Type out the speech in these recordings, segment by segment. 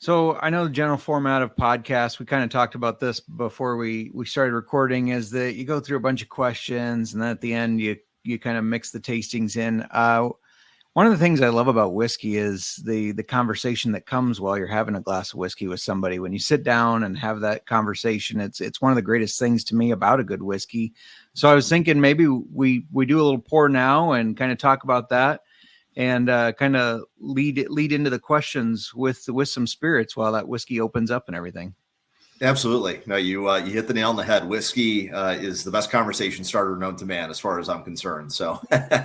So I know the general format of podcasts, we kind of talked about this before we started recording, is that you go through a bunch of questions and then at the end you kind of mix the tastings in. One of the things I love about whiskey is the conversation that comes while you're having a glass of whiskey with somebody. When you sit down and have that conversation, it's one of the greatest things to me about a good whiskey. So I was thinking maybe we do a little pour now and kind of talk about that and kind of lead into the questions with some spirits while that whiskey opens up and everything. Absolutely. No, you hit the nail on the head. Whiskey is the best conversation starter known to man, as far as I'm concerned. So,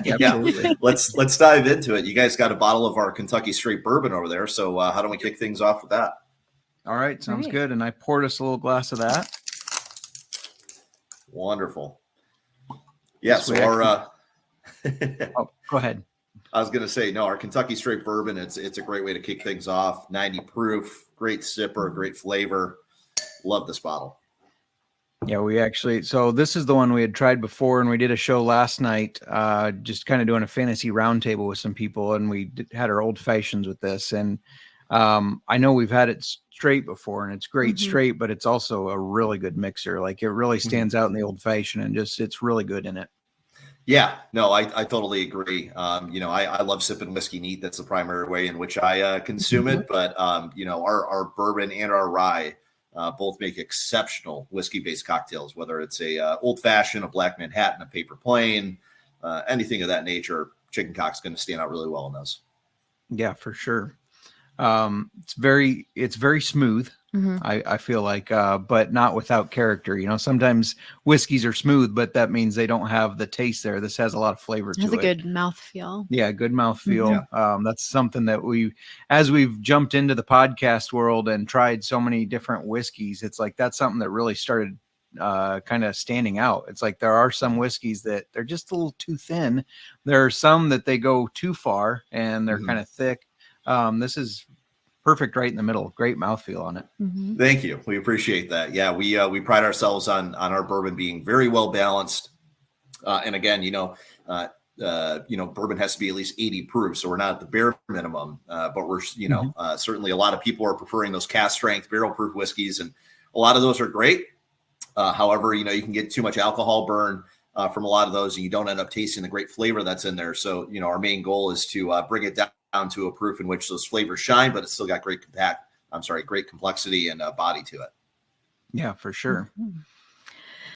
yeah, let's dive into it. You guys got a bottle of our Kentucky Straight Bourbon over there. So, how don't we kick things off with that? All right, sounds good. And I poured us a little glass of that. Wonderful. Yeah. So oh, go ahead. I was going to say, no, our Kentucky Straight Bourbon. It's a great way to kick things off. 90 proof, great sipper, great flavor. Love this bottle. Yeah, so this is the one we had tried before, and we did a show last night, just kind of doing a fantasy roundtable with some people, and we had our old fashions with this. And I know we've had it straight before, and it's great straight, but it's also a really good mixer. Like it really stands out in the old fashioned, and it's really good in it. Yeah, no, I totally agree. I love sipping whiskey neat. That's the primary way in which I consume it. But, our bourbon and our rye both make exceptional whiskey-based cocktails, whether it's a old-fashioned, a Black Manhattan, a Paper Plane, anything of that nature. Chicken Cock's going to stand out really well in those. Yeah, for sure. It's very smooth. I feel like, but not without character. Sometimes whiskeys are smooth, but that means they don't have the taste there. This has a lot of flavor to it. It has a good mouthfeel. Yeah, good mouthfeel. That's something that as we've jumped into the podcast world and tried so many different whiskeys, it's like that's something that really started kind of standing out. It's like there are some whiskeys that they're just a little too thin. There are some that they go too far and they're kind of thick. This is perfect right in the middle. Great mouthfeel on it. Thank you. We appreciate that. Yeah, we pride ourselves on our bourbon being very well balanced. And again, bourbon has to be at least 80 proof, so we're not at the bare minimum. But we're certainly a lot of people are preferring those cask strength barrel proof whiskeys, and a lot of those are great. However, you can get too much alcohol burn from a lot of those, and you don't end up tasting the great flavor that's in there. So our main goal is to bring it down to a proof in which those flavors shine, but it's still got great complexity and body to it. Yeah, for sure.